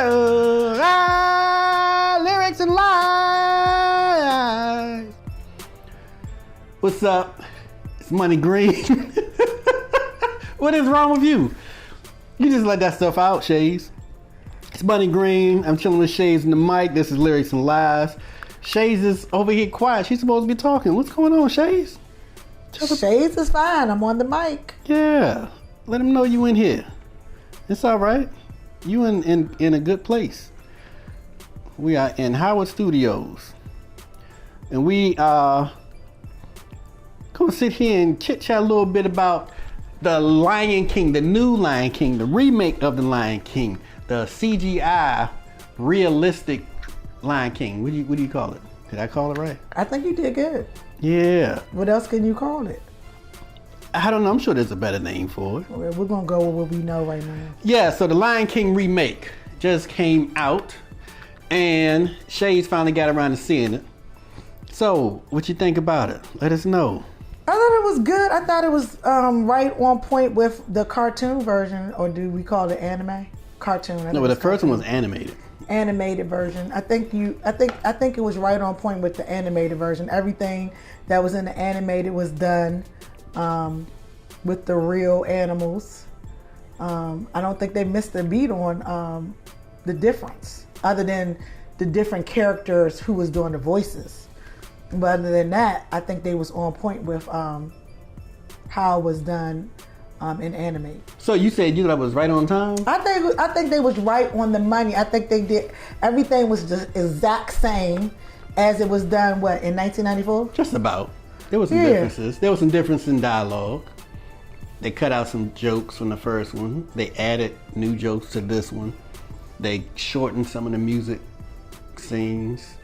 show. Lyrics and lies. What's up? It's Money Green. What is wrong with you? You just let that stuff out, Shayz. It's Money Green. I'm chilling with Shayz and the mic. This is Lyrics and Lies. Shayz is over here quiet. She's supposed to be talking. What's going on, Shayz? Shayz is fine. I'm on the mic. Yeah. Let him know you in here. It's all right. You in a good place. We are in Howard Studios. And we are gonna sit here and chit chat a little bit about the Lion King, the new Lion King, the remake of the Lion King, the CGI realistic Lion King. What do you call it? Did I call it right? I think you did good. Yeah. What else can you call it? I don't know. I'm sure there's a better name for it. We're going to go with what we know right now. Yeah, so the Lion King remake just came out, and Shayz finally got around to seeing it. So, what you think about it? Let us know. I thought it was good. I thought it was right on point with the cartoon version, or do we call it anime? Cartoon. No, but the first one was animated. Animated version. I think it was right on point with the animated version. Everything that was in the animated was done with the real animals. I don't think they missed a beat on the difference, other than the different characters who was doing the voices. But other than that, I think they was on point with how it was done in anime. So you said you thought it was right on time? I think they was right on the money. I think they did everything was just exact same as it was done. What, in 1994? Just about. There was some differences. There was some difference in dialogue. They cut out some jokes from the first one. They added new jokes to this one. They shortened some of the music scenes,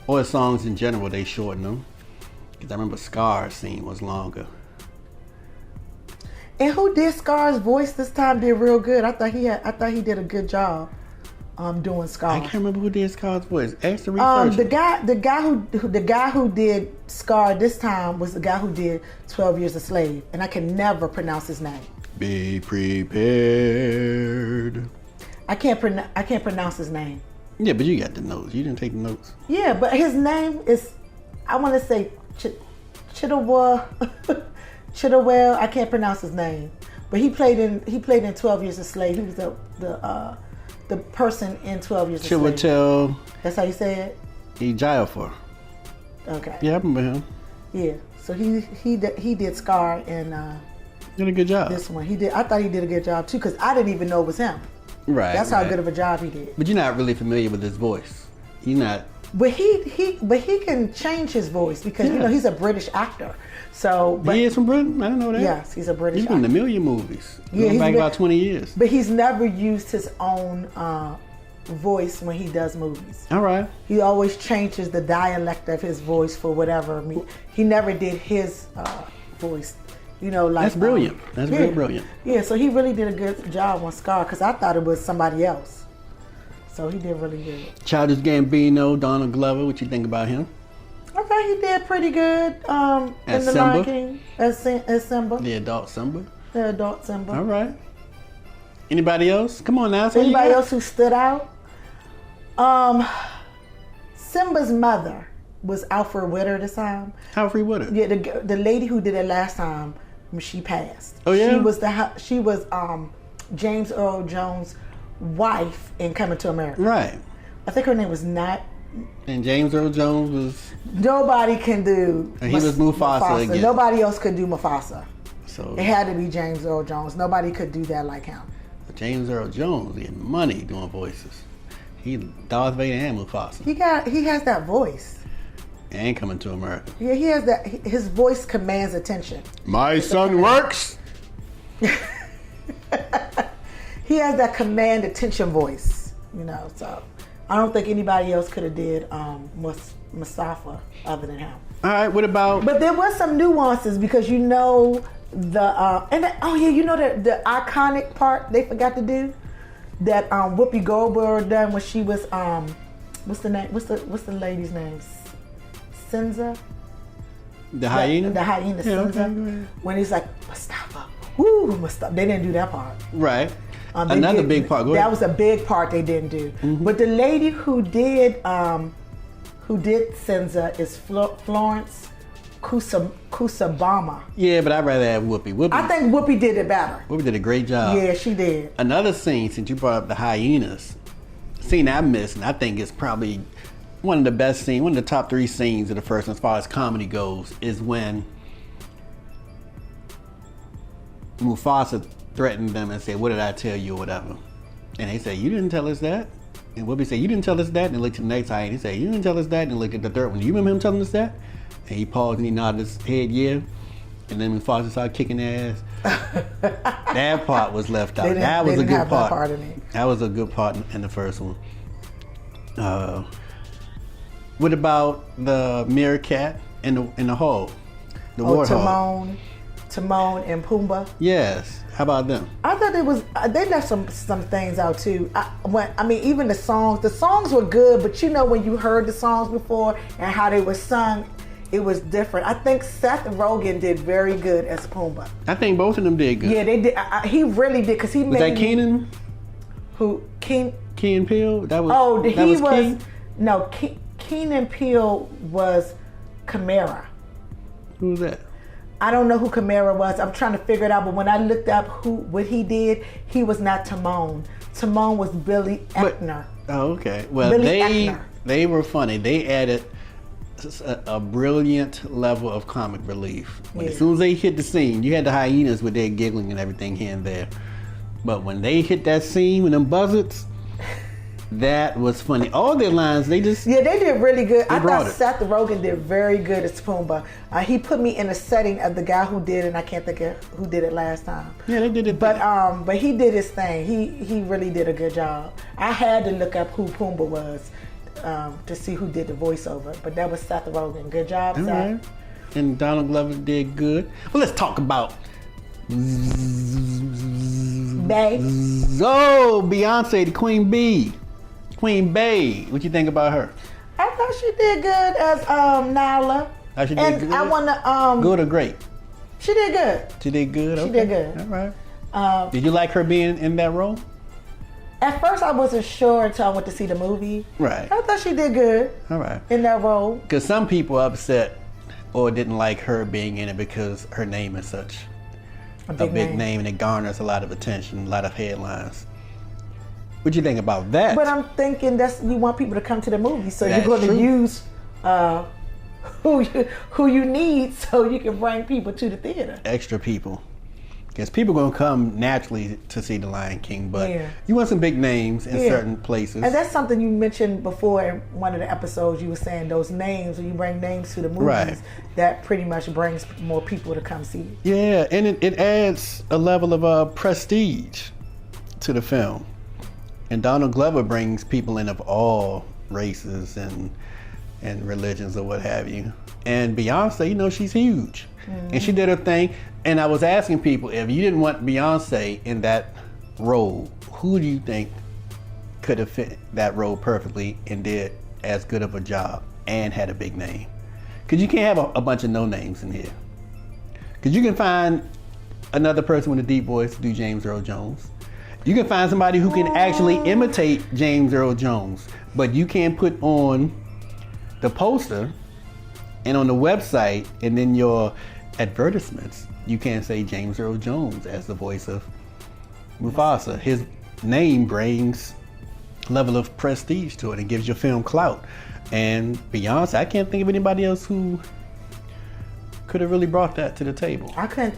or songs in general. They shortened them. Because I remember Scar's scene was longer. And who did Scar's voice this time did real good. I thought he did a good job doing Scar. I can't remember who did Scar's voice. Ask the researcher. The guy who did Scar this time was the guy who did 12 Years a Slave, and I can never pronounce his name. Be prepared. I can't pronounce his name. Yeah, but you got the notes. You didn't take the notes. Yeah, but his name is, I want to say Chidawell. Chidawell. I can't pronounce his name, but he played in 12 Years a Slave. He was the person in 12 Years a Slave. Chiwetel. That's how you say it? Ejiofor. Okay. Yeah, I remember him. Yeah. So he did Scar and did a good job. This one he did. I thought he did a good job too, because I didn't even know it was him. Right. That's how good of a job he did. But you're not really familiar with his voice. You're not. But he can change his voice because you know he's a British actor. So but he is from Britain? I didn't know that. Yes, he's a British actor. He's been in a million movies. Yeah, going back about 20 years. But he's never used his own voice when he does movies. All right. He always changes the dialect of his voice for whatever. I mean, he never did his voice. You know, like that's brilliant. That's real brilliant. Yeah, so he really did a good job on Scar because I thought it was somebody else. So he did really good. Childish Gambino, Donald Glover. What you think about him? I thought he did pretty good in the Lion King as Simba. The adult Simba. The adult Simba. All right. Anybody else? Come on now. Anybody else who stood out? Simba's mother was Alfred Witter this time. Alfred Witter. Yeah, the lady who did it last time, she passed. Oh yeah. She was James Earl Jones' wife in Coming to America. Right. I think her name was Nat. And James Earl Jones was. Nobody can do. And he was Mufasa again. Nobody else could do Mufasa. So it had to be James Earl Jones. Nobody could do that like him. James Earl Jones getting money doing voices. He Darth Vader and Mufasa. He has that voice. And Coming to America. Yeah, he has that. His voice commands attention. My son works. He has that command attention voice, you know. So I don't think anybody else could have did Mustafa other than him. All right, what about? But there was some nuances because you know the you know the iconic part they forgot to do that Whoopi Goldberg done when she was what's the name? What's the lady's name? Sinza. The hyena. The hyena. Yeah, Sinza. okay, when he's like Mustafa. Woo, Mustafa. They didn't do that part. Right. Another big part. Go ahead. That was a big part they didn't do. Mm-hmm. But the lady who did Senza is Florence Kusabama. Yeah, but I'd rather have Whoopi. I think Whoopi did it better. Whoopi did a great job. Yeah, she did. Another scene, since you brought up the hyenas, scene I missed, and I think it's probably one of the best scenes, one of the top 3 scenes of the first one as far as comedy goes, is when Mufasa threatened them and said, "What did I tell you?" or whatever. And they said, "You didn't tell us that." And Whoopi said, "You didn't tell us that." And they looked at the next hyena. He said, "You didn't tell us that." And looked at the third one. "You remember him telling us that?" And he paused and he nodded his head, yeah. And then Mufasa started kicking ass. That part was left out. That was a good part. That was a good part in the first one. What about the meerkat in the hole? The warthog. Timon and Pumbaa. Yes. How about them? I thought they left some things out too. Even the songs were good, but when you heard the songs before and how they were sung, it was different. I think Seth Rogen did very good as Pumbaa. I think both of them did good. Yeah, they did. He really did, because he was made. Was that Keenan? Who? Key and Peele? That was. Oh, that he was. King? No, Keenan Peele was Chimera. Who was that? I don't know who Chimera was. I'm trying to figure it out. But when I looked up what he did, he was not Timon. Timon was Billy Eichner. Okay. Well, Billy they were funny. They added a brilliant level of comic relief. As soon as they hit the scene, you had the hyenas with their giggling and everything here and there. But when they hit that scene with them buzzards, that was funny. All their lines, they did really good. I thought it. Seth Rogen did very good as Pumbaa. He put me in a setting of the guy who did it, and I can't think of who did it last time. Yeah, they did it. But he did his thing. He really did a good job. I had to look up who Pumbaa was to see who did the voiceover. But that was Seth Rogen. Good job, Seth. Right. And Donald Glover did good. Well, let's talk about Beyonce, the Queen Bee. Queen Bey, what you think about her? I thought she did good as Nyla. How she did good? I want to good or great? She did good. She did good. She did good. All right. Did you like her being in that role? At first, I wasn't sure until I went to see the movie. Right. I thought she did good. All right. In that role. Because some people are upset or didn't like her being in it because her name is such a big name and it garners a lot of attention, a lot of headlines. What do you think about that? But I'm thinking you want people to come to the movie, so That's you're going to true. use who you need so you can bring people to the theater. Extra people. Because people are going to come naturally to see The Lion King, but you want some big names in certain places. And that's something you mentioned before in one of the episodes. You were saying those names, when you bring names to the movies, that pretty much brings more people to come see it. Yeah, and it adds a level of prestige to the film. And Donald Glover brings people in of all races and religions or what have you. And Beyonce, she's huge. Mm-hmm. And she did her thing. And I was asking people, if you didn't want Beyonce in that role, who do you think could have fit that role perfectly and did as good of a job and had a big name? Because you can't have a bunch of no names in here. Because you can find another person with a deep voice to do James Earl Jones. You can find somebody who can actually imitate James Earl Jones, but you can't put on the poster and on the website and then your advertisements, you can't say James Earl Jones as the voice of Mufasa. His name brings a level of prestige to it and gives your film clout. And Beyonce, I can't think of anybody else who could have really brought that to the table. I can't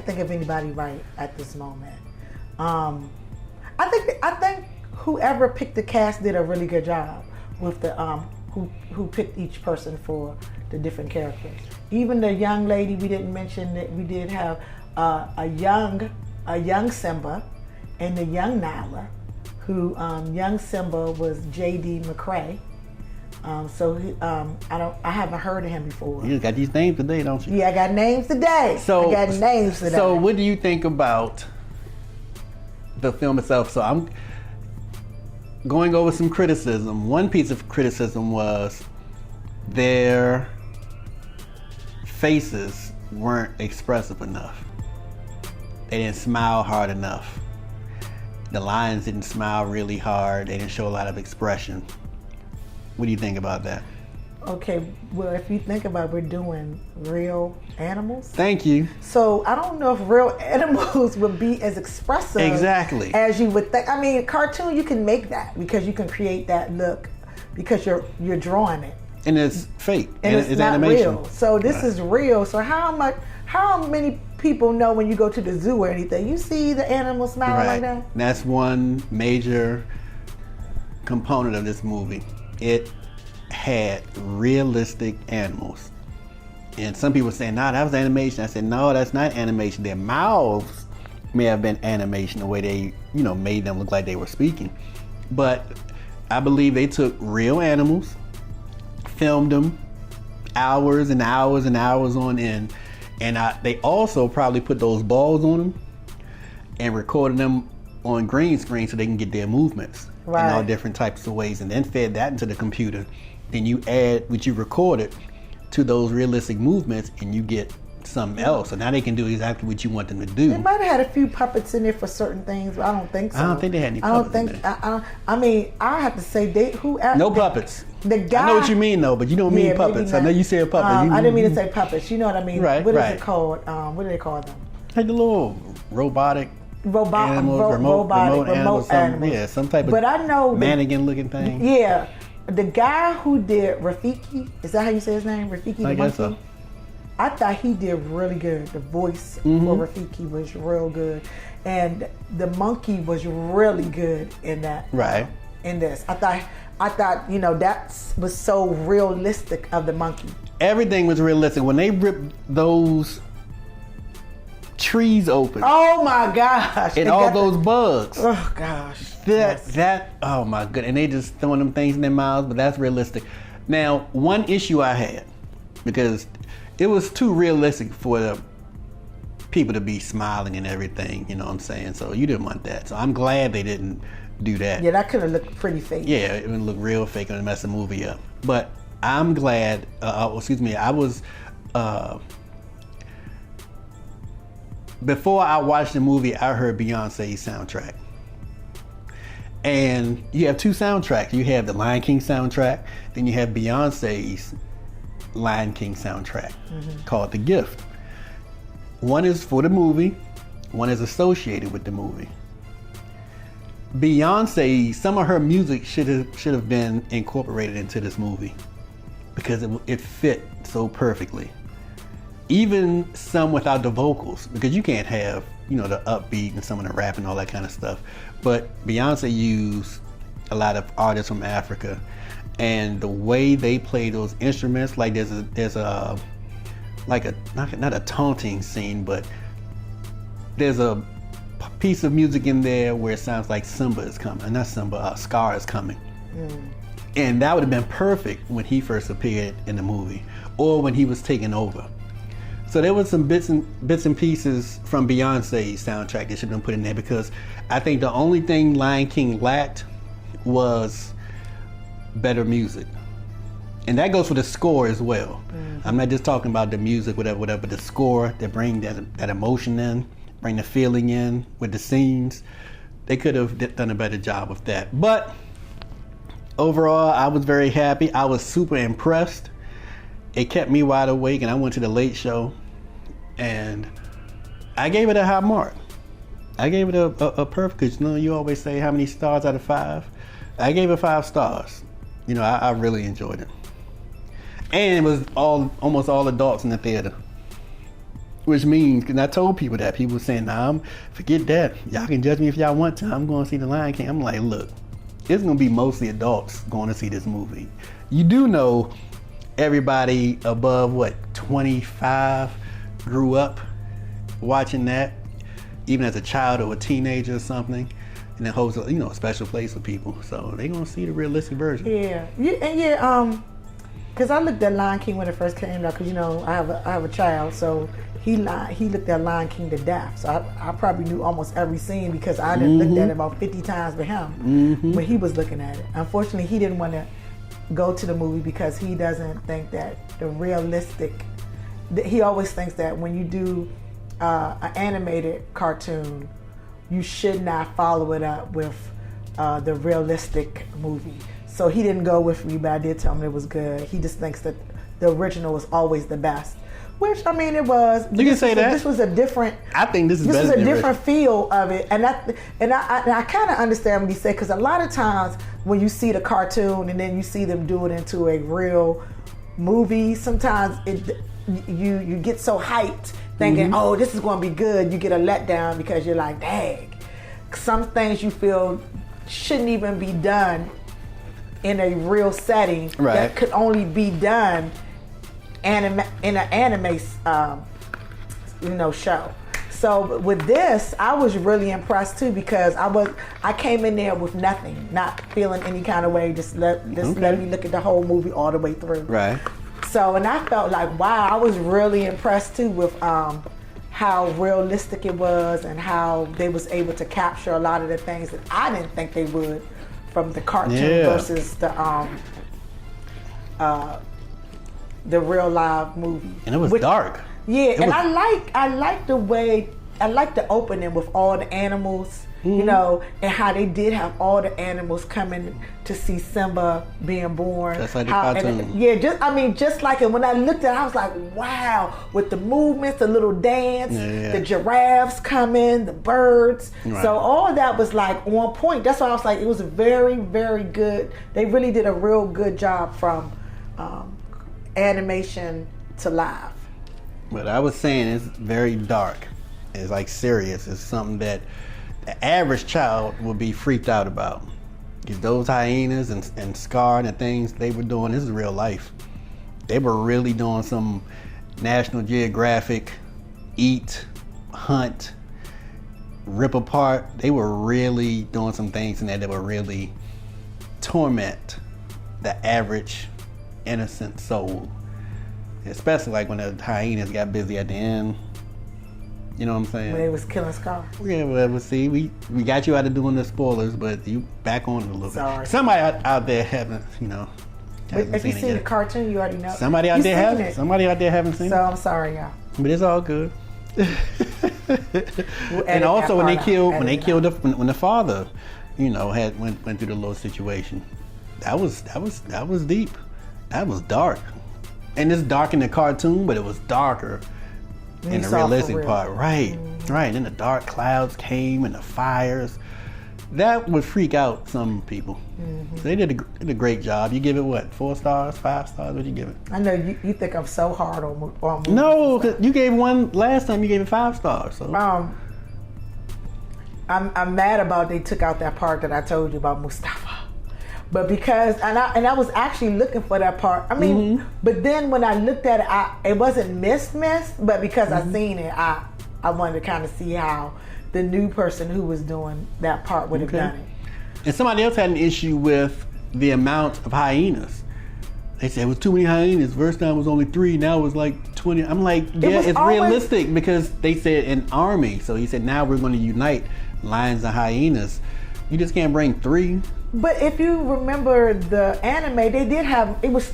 think of anybody right at this moment. I think whoever picked the cast did a really good job with the who picked each person for the different characters. Even the young lady, we didn't mention that we did have a young Simba and the young Nyla, who young Simba was J.D. McCrae. I haven't heard of him before. You got these names today, don't you? Yeah, I got names today. So what do you think about the film itself? So I'm going over some criticism. One piece of criticism was their faces weren't expressive enough. They didn't smile hard enough. The lions didn't smile really hard. They didn't show a lot of expression. What do you think about that? Okay, well, if you think about it, we're doing real animals. Thank you. So I don't know if real animals would be as expressive Exactly. as you would think. I mean, cartoon, you can make that because you can create that look because you're drawing it. And it's fake. And it's not animation. real. So this is real. So how many people know when you go to the zoo or anything, you see the animals smiling like that? That's one major component of this movie. It had realistic animals. And some people say, nah, that was animation. I said, no, that's not animation. Their mouths may have been animation, the way they, made them look like they were speaking. But I believe they took real animals, filmed them hours and hours and hours on end. And they also probably put those balls on them and recorded them on green screen so they can get their movements in all different types of ways, and then fed that into the computer. Then you add what you recorded to those realistic movements and you get something else. So now they can do exactly what you want them to do. They might have had a few puppets in there for certain things, but I don't think so. I don't think they had any puppets in there. I mean, I have to say, no puppets. The guy, I know what you mean though, but you don't mean puppets. I know you said puppet. I didn't mean to say puppets. You know what I mean? Right, What is it called? What do they call them? Like the little robotic animals, remote animals. Yeah, some type of mannequin-looking thing. Yeah. The guy who did Rafiki, is that how you say his name? Rafiki the I guess monkey? so. I thought he did really good. The voice for Rafiki was real good. And the monkey was really good in that. Right. In this. I thought, that was so realistic of the monkey. Everything was realistic. When they ripped those trees open. Oh my gosh. And all those bugs. Oh gosh. Oh my goodness. And they just throwing them things in their mouths, but that's realistic. Now, one issue I had, because it was too realistic for the people to be smiling and everything, you know what I'm saying? So you didn't want that. So I'm glad they didn't do that. Yeah, that could have looked pretty fake. Yeah, it would look real fake and mess the movie up. But I'm glad, I was, before I watched the movie, I heard Beyonce's soundtrack. And you have two soundtracks. You have the Lion King soundtrack, then you have Beyonce's Lion King soundtrack called The Gift. One is for the movie, one is associated with the movie. Beyonce, some of her music should have been incorporated into this movie because it fit so perfectly. Even some without the vocals, because you can't have, the upbeat and some of the rap and all that kind of stuff. But Beyonce used a lot of artists from Africa, and the way they play those instruments, like there's a not a taunting scene, but there's a piece of music in there where it sounds like Simba is coming, not Simba, Scar is coming. And that would have been perfect when he first appeared in the movie, or when he was taking over. So there was some bits and pieces from Beyonce's soundtrack that should have been put in there, because I think the only thing Lion King lacked was better music. And that goes for the score as well. I'm not just talking about the music, whatever, but the score that bring that emotion in, bring the feeling in with the scenes. They could have done a better job with that. But overall, I was very happy. I was super impressed. It kept me wide awake, and I went to the Late Show, and I gave it a high mark. I gave it a perfect, because you always say how many stars out of 5. I gave it 5 stars. I really enjoyed it. And it was almost all adults in the theater. Which means, because I told people that, people were saying, nah, forget that. Y'all can judge me if y'all want to. I'm going to see The Lion King. I'm like, look, it's going to be mostly adults going to see this movie. You do know everybody above, 25 grew up watching that, even as a child or a teenager or something. And it holds a special place for people. So they're going to see the realistic version. Yeah. Because I looked at Lion King when it first came out, because I have a child, so he looked at Lion King to death. So I probably knew almost every scene, because I done looked at it about 50 times with him when he was looking at it. Unfortunately, he didn't want to go to the movie because he doesn't think that the realistic. He always thinks that when you do an animated cartoon you should not follow it up with the realistic movie. So he didn't go with me, but I did tell him it was good. He just thinks that the original was always the best. Which, I mean, it was. You can say that. This was a different. I think this is better was a than different feel of it, and I kind of understand what he said, because a lot of times when you see the cartoon and then you see them do it into a real movie, sometimes you get so hyped thinking, oh, this is going to be good. You get a letdown because you're like, dang. Some things you feel shouldn't even be done in a real setting, that could only be done in an anime show. So with this, I was really impressed too, because I came in there with nothing, not feeling any kind of way. Just let me look at the whole movie all the way through. Right. So, and I felt like, wow, I was really impressed too with how realistic it was, and how they was able to capture a lot of the things that I didn't think they would from the cartoon versus the real live movie. And it was dark. Yeah, and I like the way, I like the opening with all the animals, you know, and how they did have all the animals coming to see Simba being born. That's like the cartoon. And, just like it. When I looked at it, I was like, wow, with the movements, the little dance, the giraffes coming, the birds. Right. So all of that was like on point. That's why I was like, it was very, very good. They really did a real good job from animation to live. But I was saying it's very dark. It's like serious. It's something that the average child would be freaked out about. Because those hyenas and Scar and the things they were doing, this is real life. They were really doing some National Geographic, eat, hunt, rip apart. They were really doing some things in there that would really torment the average innocent soul. Especially like when the hyenas got busy at the end. You know what I'm saying? When they was killing Scar. Yeah, well, see, we got you out of doing the spoilers, but you back on it a little bit. Somebody out there haven't, if you've seen the cartoon, you already know. Somebody out there haven't seen it. So I'm sorry, y'all. But it's all good. And also when the father, went through the little situation, that was deep. That was dark. And it's dark in the cartoon, but it was darker in the realistic part. Right. Right. And the dark clouds came and the fires. That would freak out some people. So they did a great job. You give it what? 4 stars, 5 stars? What you give it? I know you think I'm so hard on movies. No, cause you gave one last time. You gave it 5 stars. So. I'm mad about they took out that part that I told you about Mustafa. But because, and I was actually looking for that part. I mean, but then when I looked at it, it wasn't missed, but because I seen it, I wanted to kind of see how the new person who was doing that part would have done it. And somebody else had an issue with the amount of hyenas. They said it was too many hyenas. First time was only 3, now it was like 20. I'm like, it's realistic because they said an army. So he said now we're going to unite lions and hyenas. You just can't bring 3. But if you remember the anime, they did have, it was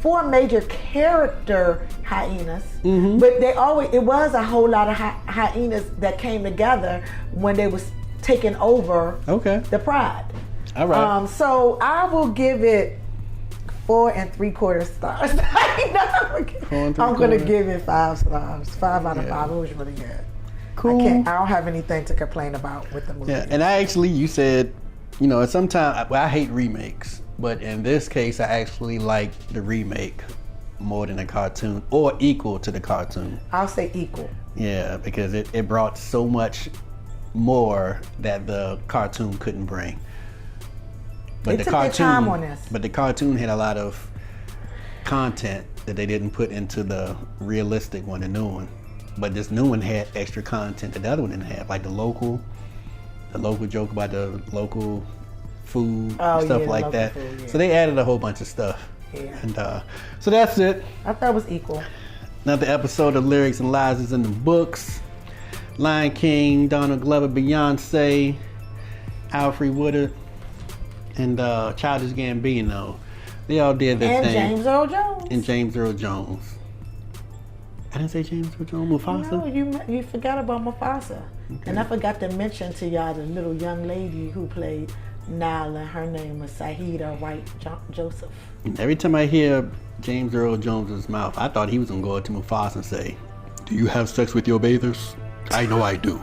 4 major character hyenas, but it was a whole lot of hyenas that came together when they was taking over the pride. All right. So I will give it 4 3/4 stars. I'm going to give it 5 stars. 5 out of 5. It was really good. Cool. I don't have anything to complain about with the movie. Yeah, and you said, sometimes I hate remakes, but in this case, I actually like the remake more than the cartoon, or equal to the cartoon. I'll say equal. Yeah, because it brought so much more that the cartoon couldn't bring. But they took their time on this. But the cartoon had a lot of content that they didn't put into the realistic one, the new one. But this new one had extra content that the other one didn't have, like the local joke about the local food, stuff like that. Food, yeah. So they added a whole bunch of stuff. Yeah. And so that's it. I thought it was equal. Another episode of Lyrics and Lies is in the books. Lion King, Donald Glover, Beyonce, Alfred Woodard, and Childish Gambino. They all did their thing. And James Earl Jones. I didn't say James Earl Jones. Mufasa? No, you forgot about Mufasa. And I forgot to mention to y'all the little young lady who played Nala. Her name was Sahida Wright Joseph. And every time I hear James Earl Jones's mouth, I thought he was gonna go up to Mufasa and say, "Do you have sex with your bathers? I know I do."